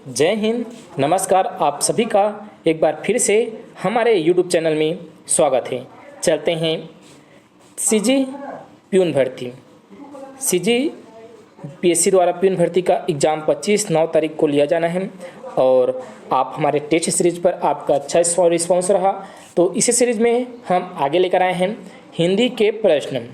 जय हिंद, नमस्कार। आप सभी का एक बार फिर से हमारे YouTube चैनल में स्वागत है। चलते हैं सीजी प्यून भर्ती। सीजी पीएससी द्वारा प्यून भर्ती का एग्ज़ाम 25/9 तारीख को लिया जाना है और आप हमारे टेस्ट सीरीज पर आपका अच्छा रिस्पॉन्स रहा, तो इसी सीरीज में हम आगे लेकर आए हैं हिंदी के प्रश्न।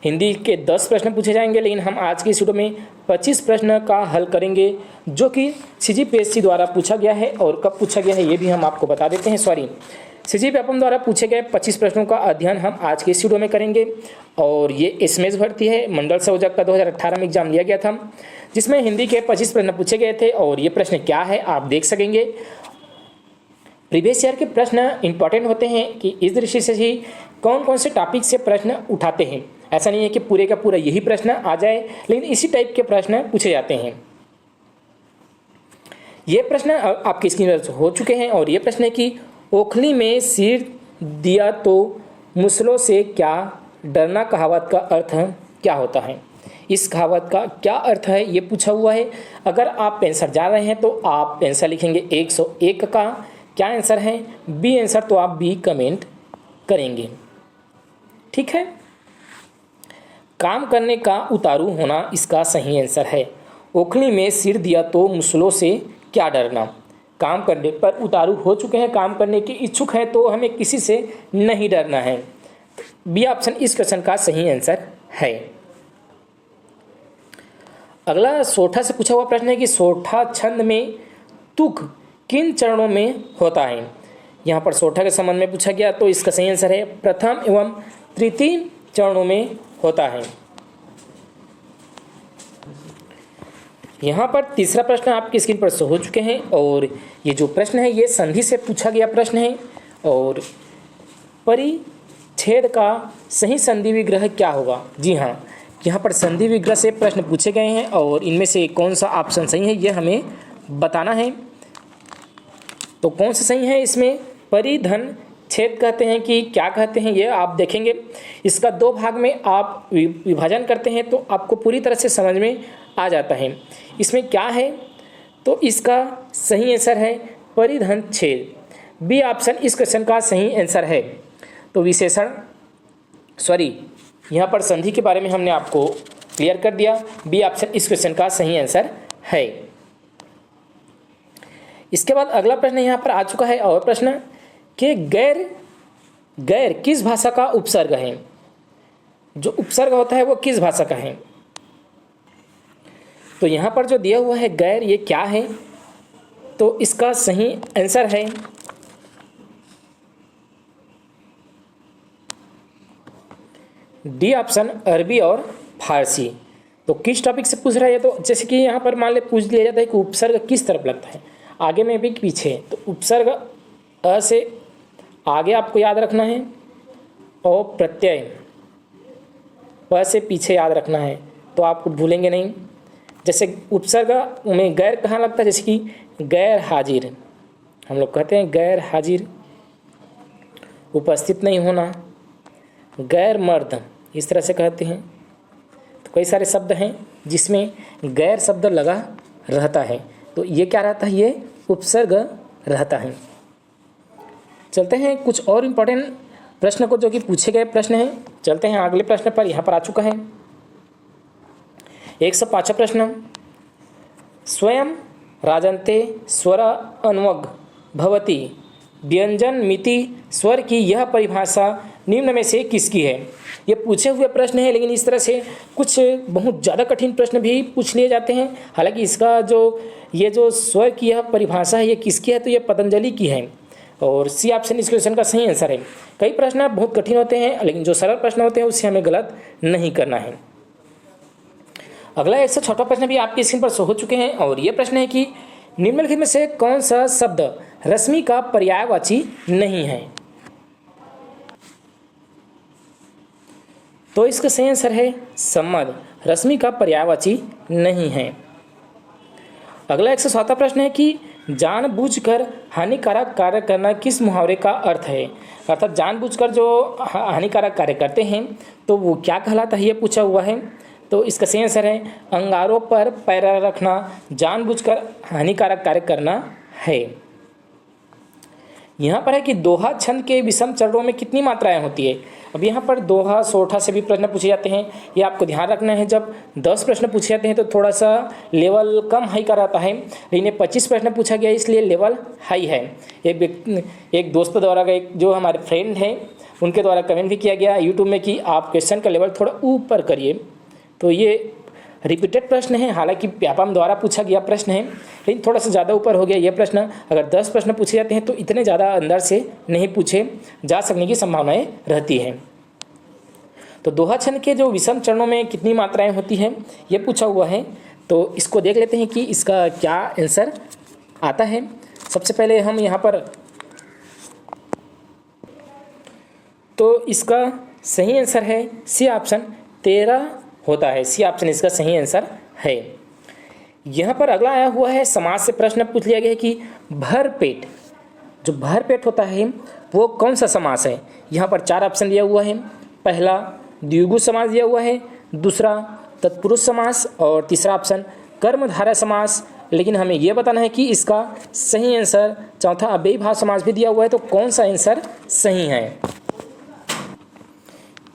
हिंदी के 10 प्रश्न पूछे जाएंगे, लेकिन हम आज की इस वीडियो में 25 प्रश्न का हल करेंगे जो कि सीजीपीएससी द्वारा पूछा गया है। और कब पूछा गया है ये भी हम आपको बता देते हैं। सीजीपीएफएम द्वारा पूछे गए 25 प्रश्नों का अध्ययन हम आज की इस वीडियो में करेंगे। और ये एसएमएस भर्ती है, मंडल संयोजक का 2018 में एग्जाम लिया गया था, जिसमें हिंदी के 25 प्रश्न पूछे गए थे। और ये प्रश्न क्या है आप देख सकेंगे। प्रीवियस ईयर के प्रश्न इंपॉर्टेंट होते हैं कि इस दृष्टि से ही कौन कौन से टॉपिक से प्रश्न उठाते हैं। ऐसा नहीं है कि पूरे का पूरा यही प्रश्न आ जाए, लेकिन इसी टाइप के प्रश्न पूछे जाते हैं। ये प्रश्न आपकी स्क्रीन पर हो चुके हैं और ये प्रश्न है कि ओखली में सिर दिया तो मुसलों से क्या डरना कहावत का अर्थ क्या होता है। इस कहावत का क्या अर्थ है ये पूछा हुआ है। अगर आप आंसर जान रहे हैं तो आप आंसर लिखेंगे 101 का क्या आंसर है, बी आंसर तो आप बी कमेंट करेंगे। ठीक है। काम करने का उतारू होना इसका सही आंसर है। ओखली में सिर दिया तो मुसलों से क्या डरना। काम करने पर उतारू हो चुके हैं, काम करने के इच्छुक हैं, तो हमें किसी से नहीं डरना है। बी ऑप्शन इस क्वेश्चन का सही आंसर है। अगला सोठा से पूछा हुआ प्रश्न है कि सोठा छंद में तुक किन चरणों में होता है। यहाँ पर सोठा के संबंध में पूछा गया, तो इसका सही आंसर है प्रथम एवं तृतीय चरणों में होता है। यहाँ पर तीसरा प्रश्न आपकी स्क्रीन पर शो हो चुके हैं और ये जो प्रश्न है ये संधि से पूछा गया प्रश्न है। और परिच्छेद का सही संधि विग्रह क्या होगा। जी हाँ, यहाँ पर संधि विग्रह से प्रश्न पूछे गए हैं और इनमें से कौन सा ऑप्शन सही है ये हमें बताना है। तो कौन सा सही है इसमें, परिधन छेद कहते हैं कि क्या कहते हैं ये आप देखेंगे। इसका 2 भाग में आप विभाजन करते हैं तो आपको पूरी तरह से समझ में आ जाता है इसमें क्या है। तो इसका सही आंसर है परिधन छेद। बी ऑप्शन इस क्वेश्चन का सही आंसर है। तो विशेषण यहाँ पर संधि के बारे में हमने आपको क्लियर कर दिया। बी ऑप्शन इस क्वेश्चन का सही आंसर है। इसके बाद अगला प्रश्न यहाँ पर आ चुका है और प्रश्न कि गैर किस भाषा का उपसर्ग है। जो उपसर्ग होता है वो किस भाषा का है। तो यहाँ पर जो दिया हुआ है गैर, ये क्या है, तो इसका सही आंसर है डी ऑप्शन अरबी और फारसी। तो किस टॉपिक से पूछ रहा है, तो जैसे कि यहाँ पर मान ले पूछ लिया जाता है कि उपसर्ग किस तरफ लगता है, आगे में भी पीछे। तो उपसर्ग अ से आगे आपको याद रखना है और प्रत्यय प से पीछे याद रखना है, तो आप भूलेंगे नहीं। जैसे उपसर्ग में गैर कहाँ लगता है, जैसे कि गैर हाजिर, हम लोग कहते हैं गैर हाजिर, उपस्थित नहीं होना, गैर मर्द, इस तरह से कहते हैं। तो कई सारे शब्द हैं जिसमें गैर शब्द लगा रहता है, तो ये क्या रहता है, ये उपसर्ग रहता है। चलते हैं कुछ और इम्पोर्टेंट प्रश्न को जो कि पूछे गए प्रश्न हैं। चलते हैं अगले प्रश्न पर। यहाँ पर आ चुका है 105वां प्रश्न। स्वयं राजन्ते स्वर अन्वग भवति व्यंजन मिति स्वर की यह परिभाषा निम्न में से किसकी है। ये पूछे हुए प्रश्न है, लेकिन इस तरह से कुछ बहुत ज़्यादा कठिन प्रश्न भी पूछ लिए जाते हैं। हालांकि इसका ये जो स्वर की यह परिभाषा है ये किसकी है, तो ये पतंजलि की है। और सी ऑप्शन इस क्वेश्चन का सही आंसर है। कई प्रश्न बहुत कठिन होते हैं, लेकिन जो सरल प्रश्न होते हैं उससे हमें गलत नहीं करना है। अगला 106वां प्रश्न भी आपकी स्क्रीन पर शो हो चुके हैं और ये प्रश्न है कि निम्नलिखित में से कौन सा शब्द रश्मि का पर्यायवाची नहीं है। तो इसका सही आंसर है सम्मद, रश्मि का पर्यायवाची नहीं है। अगला 107वां प्रश्न है कि जानबूझकर हानिकारक कार्य करना किस मुहावरे का अर्थ है। अर्थात जानबूझकर जो हानिकारक कार्य करते हैं तो वो क्या कहलाता है, ये पूछा हुआ है। तो इसका सही आंसर है अंगारों पर पैर रखना जानबूझकर हानिकारक कार्य करना है। यहाँ पर है कि दोहा छंद के विषम चरणों में कितनी मात्राएं होती है। अब यहाँ पर दोहा सोठा से भी प्रश्न पूछे जाते हैं, ये आपको ध्यान रखना है। जब 10 प्रश्न पूछे जाते हैं तो थोड़ा सा लेवल कम हाई का रहता है, लेकिन 25 प्रश्न पूछा गया इसलिए लेवल हाई है। एक दोस्त द्वारा एक जो हमारे फ्रेंड हैं उनके द्वारा कमेंट भी किया गया यूट्यूब में कि आप क्वेश्चन का लेवल थोड़ा ऊपर करिए। तो ये रिपीटेड प्रश्न है, हालांकि व्यापम द्वारा पूछा गया प्रश्न है, लेकिन थोड़ा सा ज़्यादा ऊपर हो गया ये प्रश्न। अगर 10 प्रश्न पूछे जाते हैं तो इतने ज़्यादा अंदर से नहीं पूछे जा सकने की संभावनाएं रहती हैं। तो दोहा छंद के जो विषम चरणों में कितनी मात्राएं होती हैं ये पूछा हुआ है। तो इसको देख लेते हैं कि इसका क्या आंसर आता है। सबसे पहले हम यहाँ पर, तो इसका सही आंसर है सी ऑप्शन 13 होता है। सी ऑप्शन इसका सही आंसर है। यहाँ पर अगला आया हुआ है समाज से प्रश्न पूछ लिया गया है कि भरपेट, जो भरपेट होता है वो कौन सा समास है। यहाँ पर 4 ऑप्शन दिया हुआ है। पहला द्विगु समास दिया हुआ है, दूसरा तत्पुरुष समास और तीसरा ऑप्शन कर्मधारय समास। लेकिन हमें यह बताना है कि इसका सही आंसर, चौथा अव्ययी भाव समास भी दिया हुआ है, तो कौन सा आंसर सही है।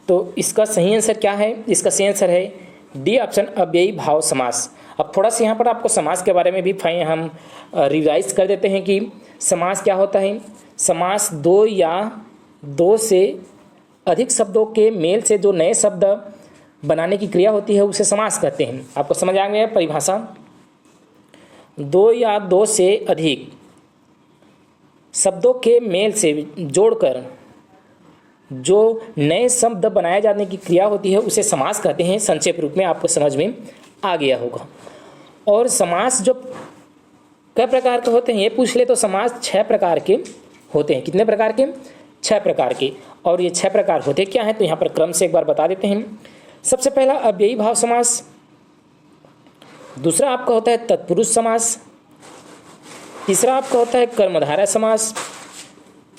तो इसका सही आंसर क्या है, इसका सही आंसर है डी ऑप्शन अव्ययी भाव समास। अब थोड़ा सा यहाँ पर आपको समास के बारे में भी हम रिवाइज कर देते हैं कि समास क्या होता है। समास 2 या 2 से अधिक शब्दों के मेल से जो नए शब्द बनाने की क्रिया होती है उसे समास कहते हैं। आपको समझ आ गया परिभाषा। 2 या 2 से अधिक शब्दों के मेल से जोड़कर जो नए शब्द बनाए जाने की क्रिया होती है उसे समास कहते हैं। संक्षेप रूप में आपको समझ में आ गया होगा। और समास जो कई प्रकार के होते हैं ये पूछ ले तो समास 6 प्रकार के होते हैं। कितने प्रकार के? 6 प्रकार के। और ये 6 प्रकार होते क्या हैं तो यहाँ पर क्रम से एक बार बता देते हैं। सबसे पहला अव्ययी भाव समास, दूसरा आपका होता है तत्पुरुष समास, तीसरा आपका होता है कर्मधारय समास,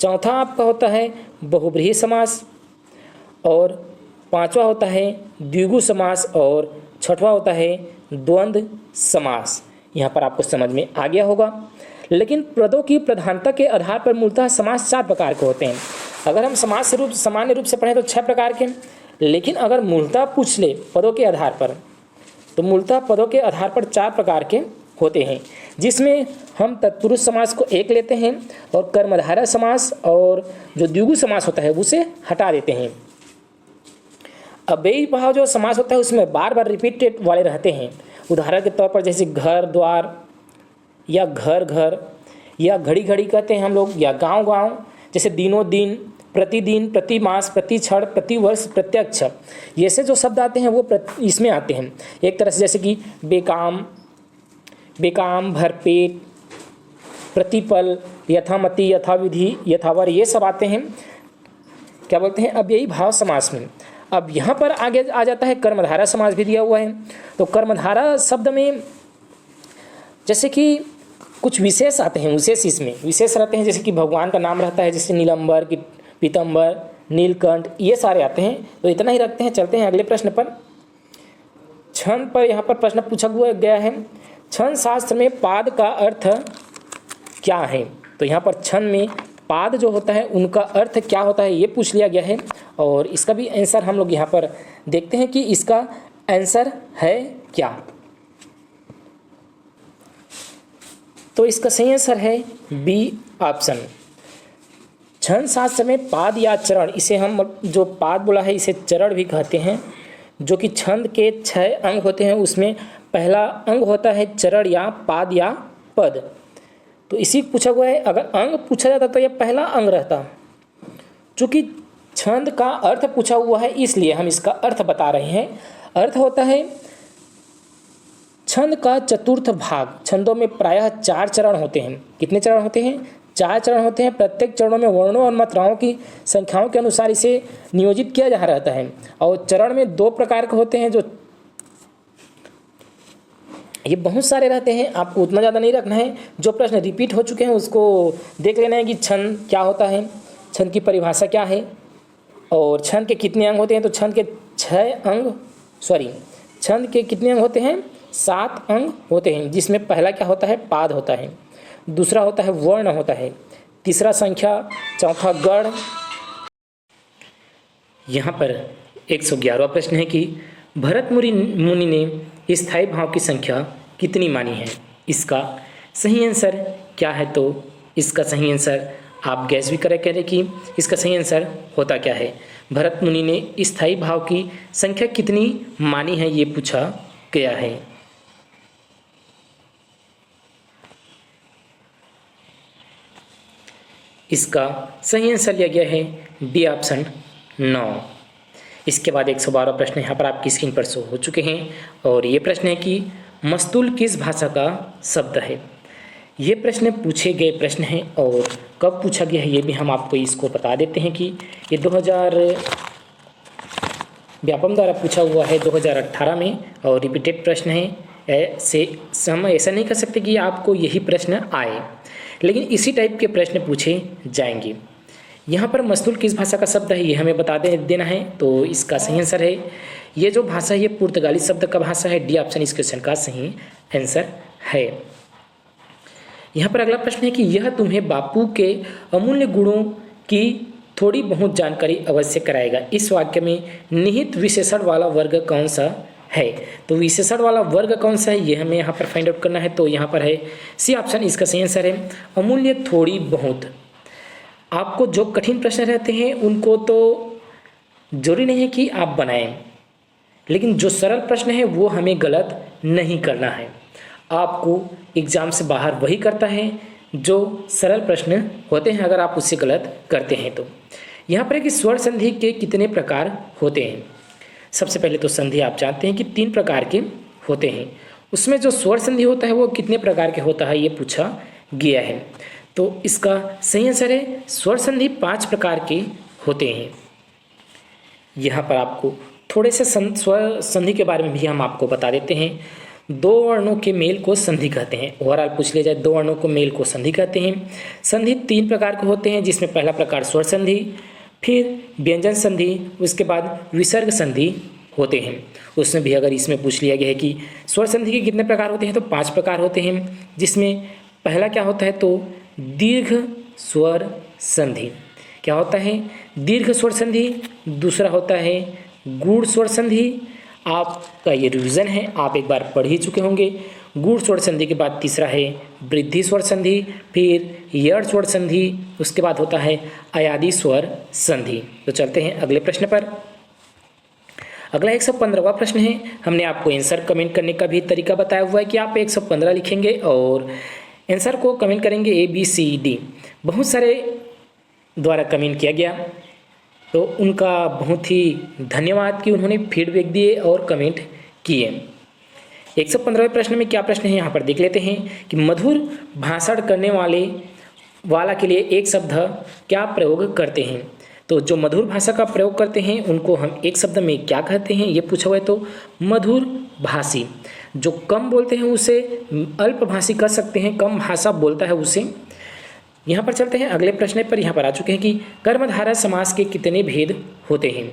चौथा आपका होता है बहुब्रीहि समास, और पांचवा होता है द्विगु समास, और छठवां होता है द्वंद्व समास। यहाँ पर आपको समझ में आ गया होगा। लेकिन पदों की प्रधानता के आधार पर मूलतः समास 4 प्रकार के होते हैं। अगर हम समास रूप सामान्य रूप से पढ़ें तो 6 प्रकार के, लेकिन अगर मूलतः पूछ ले पदों के आधार पर तो मूलतः पदों के आधार पर 4 प्रकार के होते हैं, जिसमें हम तत्पुरुष समास को एक लेते हैं और कर्मधारय समास और जो द्विगु समास होता है उसे हटा देते हैं। अव्ययी भाव जो समास होता है उसमें बार बार रिपीटेड वाले रहते हैं। उदाहरण के तौर पर जैसे घर द्वार या घर घर या घड़ी घड़ी कहते हैं हम लोग, या गांव गांव, जैसे दिनों दिन, प्रतिदिन, प्रति मास, प्रति क्षण, प्रति वर्ष, प्रत्यक्ष, ये से जो शब्द आते हैं वो इसमें आते हैं। एक तरह से जैसे कि बेकाम, बेकाम, भरपेट, प्रतिपल, यथामति, यथाविधि, यथावर, ये सब आते हैं क्या बोलते हैं अव्ययी भाव समास में। अब यहाँ पर आगे आ जाता है कर्मधारय समास भी दिया हुआ है। तो कर्मधारय शब्द में जैसे कि कुछ विशेष आते हैं, विशेष इसमें विशेष रहते हैं, जैसे कि भगवान का नाम रहता है, जैसे नीलंबर, पीतंबर, नीलकंठ, ये सारे आते हैं। तो इतना ही रखते हैं, चलते हैं अगले प्रश्न पर। छंद पर यहाँ पर प्रश्न पूछा गया है, छंद शास्त्र में पाद का अर्थ क्या है। तो यहाँ पर छंद में पाद जो होता है उनका अर्थ क्या होता है ये पूछ लिया गया है, और इसका भी आंसर हम लोग यहाँ पर देखते हैं कि इसका आंसर है क्या। तो इसका सही आंसर है बी ऑप्शन। छंद शास्त्र में पाद या चरण, इसे हम जो पाद बोला है इसे चरण भी कहते हैं, जो कि छंद के 6 अंग होते हैं उसमें पहला अंग होता है चरण या पाद या पद। तो इसी पूछा हुआ है, अगर अंग पूछा जाता तो यह पहला अंग रहता। चूँकि छंद का अर्थ पूछा हुआ है इसलिए हम इसका अर्थ बता रहे हैं। अर्थ होता है छंद का चतुर्थ भाग। छंदों में प्रायः 4 चरण होते हैं। कितने चरण होते हैं? 4 चरण होते हैं। प्रत्येक चरणों में वर्णों और मात्राओं की संख्याओं के अनुसार इसे नियोजित किया जा रहता है। और चरण में 2 प्रकार के होते हैं, जो ये बहुत सारे रहते हैं, आपको उतना ज़्यादा नहीं रखना है। जो प्रश्न रिपीट हो चुके हैं उसको देख लेना है कि छंद क्या होता है, छंद की परिभाषा क्या है और छंद के कितने अंग होते हैं। तो छंद के छंद के कितने अंग होते हैं? 7 अंग होते हैं, जिसमें पहला क्या होता है? पाद होता है, दूसरा होता है वर्ण होता है, तीसरा संख्या, चौथा गढ़। यहाँ पर 111वां प्रश्न है कि भरत मुनि ने स्थायी भाव की संख्या कितनी मानी है? इसका सही आंसर क्या है? तो इसका सही आंसर आप गैस भी करें कि इसका सही आंसर होता क्या है। भरत मुनि ने स्थायी भाव की संख्या कितनी मानी है, ये पूछा गया है। इसका सही आंसर लिया गया है डी ऑप्शन 9। इसके बाद 112वां प्रश्न यहाँ पर आपकी स्क्रीन पर शो हो चुके हैं और ये प्रश्न है कि मस्तूल किस भाषा का शब्द है? ये प्रश्न पूछे गए प्रश्न हैं और कब पूछा गया है ये भी हम आपको इसको बता देते हैं कि ये 2000 व्यापम द्वारा पूछा हुआ है 2018 में और रिपीटेड प्रश्न है। ऐसे हम ऐसा नहीं कर सकते कि आपको यही प्रश्न आए, लेकिन इसी टाइप के प्रश्न पूछे जाएंगे। यहाँ पर मस्तूल किस भाषा का शब्द है ये हमें बता देना है, तो इसका सही आंसर है ये जो भाषा है ये पुर्तगाली शब्द का भाषा है। डी ऑप्शन इस क्वेश्चन का सही आंसर है। यहाँ पर अगला प्रश्न है कि यह तुम्हें बापू के अमूल्य गुणों की थोड़ी बहुत जानकारी अवश्य कराएगा। इस वाक्य में निहित विशेषण वाला वर्ग कौन सा है? तो विशेषण वाला वर्ग कौन सा है ये हमें यहाँ पर फाइंड आउट करना है। तो यहाँ पर है सी ऑप्शन इसका सही आंसर है अमूल्य थोड़ी बहुत। आपको जो कठिन प्रश्न रहते हैं उनको तो जरूरी नहीं है कि आप बनाएं, लेकिन जो सरल प्रश्न है वो हमें गलत नहीं करना है। आपको एग्जाम से बाहर वही करता है जो सरल प्रश्न होते हैं, अगर आप उससे गलत करते हैं तो। यहाँ पर है कि स्वर संधि के कितने प्रकार होते हैं? सबसे पहले तो संधि आप जानते हैं कि 3 प्रकार के होते हैं। उसमें जो स्वर संधि होता है वो कितने प्रकार के होता है ये पूछा गया है। तो इसका सही आंसर है स्वर संधि 5 प्रकार के होते हैं। यहाँ पर आपको थोड़े से स्वर संधि के बारे में भी हम आपको बता देते हैं। 2 वर्णों के मेल को संधि कहते हैं। ओवरऑल पूछ लिया जाए 2 वर्णों को मेल को संधि कहते हैं। संधि 3 प्रकार के होते हैं, जिसमें पहला प्रकार स्वर संधि, फिर व्यंजन संधि, उसके बाद विसर्ग संधि होते हैं। उसमें भी अगर इसमें पूछ लिया गया है कि स्वर संधि के कितने प्रकार होते हैं, तो 5 प्रकार होते हैं, जिसमें पहला क्या होता है तो दीर्घ स्वर संधि। क्या होता है? दीर्घ स्वर संधि। दूसरा होता है गूढ़ स्वर संधि। आपका ये रिवीजन है, आप एक बार पढ़ ही चुके होंगे। गूढ़ स्वर संधि के बाद तीसरा है वृद्धि स्वर संधि, फिर यड़ स्वर संधि, उसके बाद होता है अयादि स्वर संधि। तो चलते हैं अगले प्रश्न पर। अगला 115वां प्रश्न है। हमने आपको आंसर कमेंट करने का भी तरीका बताया हुआ है कि आप 115 लिखेंगे और आंसर को कमेंट करेंगे ABCD। बहुत सारे द्वारा कमेंट किया गया, तो उनका बहुत ही धन्यवाद कि उन्होंने फीडबैक दिए और कमेंट किए। 115वें प्रश्न में क्या प्रश्न है यहाँ पर देख लेते हैं कि मधुर भाषण करने वाला के लिए एक शब्द क्या प्रयोग करते हैं? तो जो मधुर भाषा का प्रयोग करते हैं उनको हम एक शब्द में क्या कहते हैं ये पूछा हुआ है। तो मधुर भाषी। जो कम बोलते हैं उसे अल्पभाषी कह सकते हैं, कम भाषा बोलता है उसे। यहाँ पर चलते हैं अगले प्रश्न पर। यहाँ पर आ चुके हैं कि कर्मधारय समास के कितने भेद होते हैं?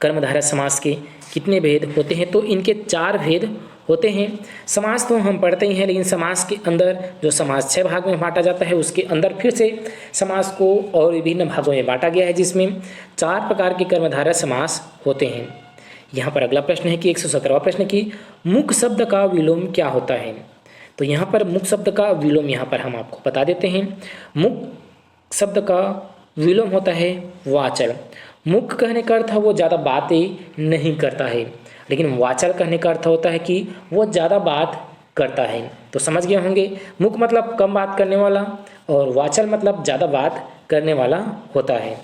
कर्मधारय समास के कितने भेद होते हैं? तो इनके 4 भेद होते हैं। समास तो हम पढ़ते ही हैं, लेकिन समास के अंदर जो समास 6 भाग में बांटा जाता है, उसके अंदर फिर से समास को और विभिन्न भागों में बांटा गया है, जिसमें 4 प्रकार के कर्मधारय समास होते हैं। यहाँ पर अगला प्रश्न है कि 117वां प्रश्न की मुख्य शब्द का विलोम क्या होता है? तो यहाँ पर मुख्य शब्द का विलोम यहाँ पर हम आपको बता देते हैं। मुख्य शब्द का विलोम होता है वाचल। मुख्य कहने का अर्थ वो ज़्यादा बातें नहीं करता है, लेकिन वाचल कहने का अर्थ होता है कि वो ज़्यादा बात करता है। तो समझ गए होंगे, मुख्य मतलब कम बात करने वाला और वाचल मतलब ज़्यादा बात करने वाला होता है।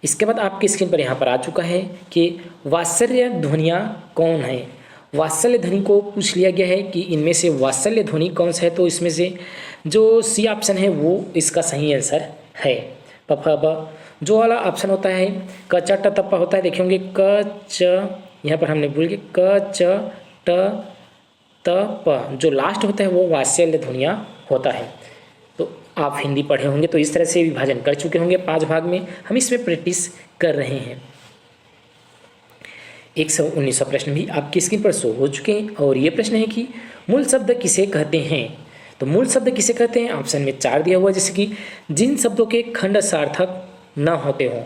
इसके बाद आपकी स्क्रीन पर यहाँ पर आ चुका है कि वात्सल्य ध्वनियाँ कौन है? वात्सल्य ध्वनि को पूछ लिया गया है कि इनमें से वात्सल्य ध्वनि कौन सा है? तो इसमें से जो सी ऑप्शन है वो इसका सही आंसर है। प फ ब जो वाला ऑप्शन होता है क च ट त प होता है, देखे होंगे क च, यहाँ पर हमने भूल गए क च ट त प, जो लास्ट होता है वो वात्सल्य ध्वनियाँ होता है। तो आप हिंदी पढ़े होंगे तो इस तरह से विभाजन कर चुके होंगे 5 भाग में। हम इसमें प्रैक्टिस कर रहे हैं। 119वां प्रश्न भी आपकी स्क्रीन पर शो हो चुके हैं और ये प्रश्न है कि मूल शब्द किसे कहते हैं। तो मूल शब्द किसे कहते हैं, ऑप्शन में 4 दिया हुआ है, जैसे कि जिन शब्दों के खंड सार्थक न होते हों।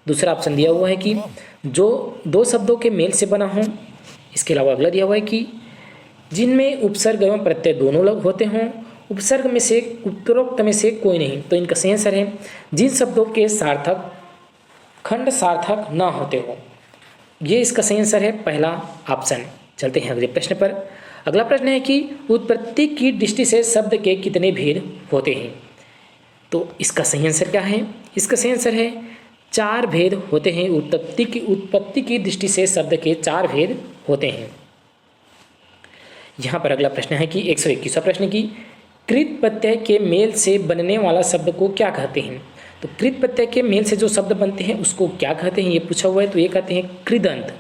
दूसरा ऑप्शन दिया हुआ है कि जो 2 शब्दों के मेल से बना हो। इसके अलावा अगला दिया हुआ है कि जिनमें उपसर्ग एवं प्रत्यय दोनों लोग होते हों। उपसर्ग में से उत्तरोक्त में से कोई नहीं। तो इनका सही आंसर है जिन शब्दों के सार्थक खंड सार्थक न होते हो। ये इसका सही आंसर है पहला ऑप्शन। चलते हैं अगले प्रश्न पर। अगला प्रश्न है कि उत्पत्ति की दृष्टि से शब्द के कितने भेद होते हैं। तो इसका सही आंसर क्या है, इसका सही आंसर है 4 भेद होते हैं। उत्पत्ति की दृष्टि से शब्द के 4 भेद होते हैं। यहाँ पर अगला प्रश्न है कि 121वां प्रश्न की कृत प्रत्यय के मेल से बनने वाला शब्द को क्या कहते हैं। तो कृत प्रत्यय के मेल से जो शब्द बनते हैं उसको क्या कहते हैं, ये पूछा हुआ है। तो ये कहते हैं कृदंत,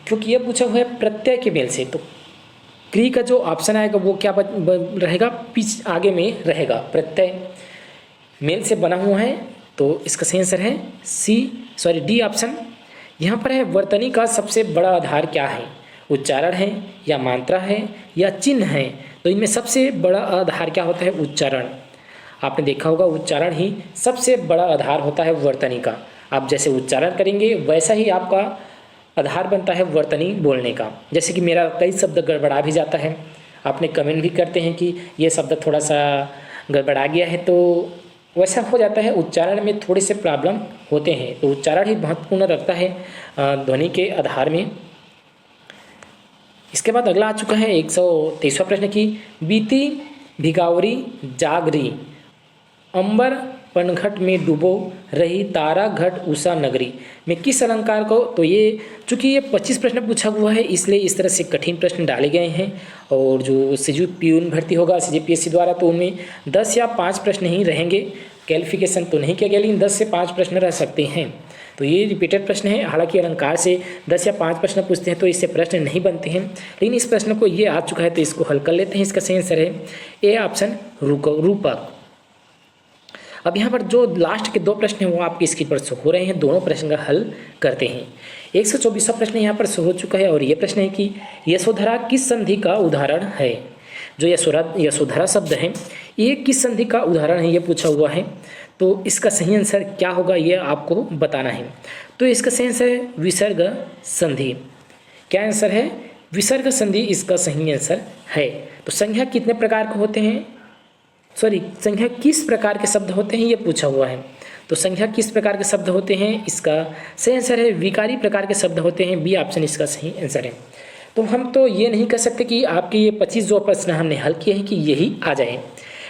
क्योंकि ये पूछा हुआ है प्रत्यय के मेल से। तो क्री का जो ऑप्शन आएगा वो क्या रहेगा, पिछ आगे में रहेगा। प्रत्यय मेल से बना हुआ है, तो इसका सही आंसर है डी ऑप्शन। यहाँ पर है वर्तनी का सबसे बड़ा आधार क्या है, उच्चारण है या मात्रा है या चिन्ह है। तो इनमें सबसे बड़ा आधार क्या होता है, उच्चारण। आपने देखा होगा उच्चारण ही सबसे बड़ा आधार होता है वर्तनी का। आप जैसे उच्चारण करेंगे वैसा ही आपका आधार बनता है वर्तनी बोलने का। जैसे कि मेरा कई शब्द गड़बड़ा भी जाता है, आपने कमेंट भी करते हैं कि ये शब्द थोड़ा सा गड़बड़ा गया है, तो वैसा हो जाता है। उच्चारण में थोड़े से प्रॉब्लम होते हैं, तो उच्चारण ही महत्वपूर्ण रखता है ध्वनि के आधार में। इसके बाद अगला आ चुका है 123वां प्रश्न की बीती भिगावरी जागरी अंबर पनघट में डूबो रही तारा घट उषा नगरी में किस अलंकार को। तो ये चूँकि ये 25 प्रश्न पूछा हुआ है, इसलिए इस तरह से कठिन प्रश्न डाले गए हैं। और जो सीजी प्यून भर्ती होगा CGPSC द्वारा, तो उनमें 10 या 5 प्रश्न ही रहेंगे। कैलिफिकेशन तो नहीं किया गया, लेकिन 10 से 5 प्रश्न रह सकते हैं। तो ये रिपीटेड प्रश्न है। हालांकि अलंकार से 10 या 5 प्रश्न पूछते हैं तो इससे प्रश्न नहीं बनते हैं, लेकिन इस प्रश्न को ये आ चुका है तो इसको हल कर लेते हैं। इसका सही आंसर है ए ऑप्शन रूपक। अब यहाँ पर जो लास्ट के 2 प्रश्न हैं वो आपकी स्क्रीन पर शो हो रहे हैं, दोनों प्रश्न का हल करते हैं। 124वां प्रश्न यहाँ पर शो हो चुका है और ये प्रश्न है कि यशोधरा किस संधि का उदाहरण है। जो यशोधरा शब्द है ये किस संधि का उदाहरण है, ये पूछा हुआ है। तो इसका सही आंसर क्या होगा ये आपको बताना है। तो इसका सही आंसर है विसर्ग संधि। क्या आंसर है, विसर्ग संधि इसका सही आंसर है। तो संज्ञा कितने प्रकार के होते हैं, संज्ञा किस प्रकार के शब्द होते हैं ये पूछा हुआ है। तो संज्ञा किस प्रकार के शब्द होते हैं, इसका सही आंसर है विकारी प्रकार के शब्द होते हैं। बी ऑप्शन इसका सही आंसर है। तो हम तो ये नहीं कह सकते कि आपके ये 25 जो प्रश्न हमने हल किए हैं कि यही आ जाए,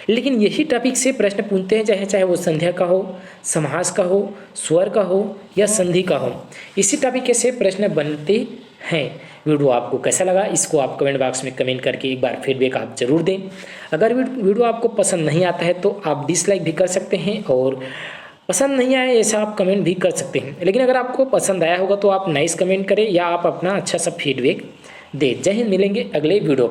लेकिन यही टॉपिक से प्रश्न पूछते हैं, चाहे वो संध्या का हो, समास का हो, स्वर का हो या संधि का हो, इसी टॉपिक से प्रश्न बनते हैं। वीडियो आपको कैसा लगा इसको आप कमेंट बॉक्स में कमेंट करके एक बार फीडबैक आप ज़रूर दें। अगर वीडियो आपको पसंद नहीं आता है तो आप डिसलाइक भी कर सकते हैं और पसंद नहीं आए ऐसा आप कमेंट भी कर सकते हैं। लेकिन अगर आपको पसंद आया होगा तो आप नाइस कमेंट करें या आप अपना अच्छा सा फीडबैक दें। जय हिंद, मिलेंगे अगले वीडियो।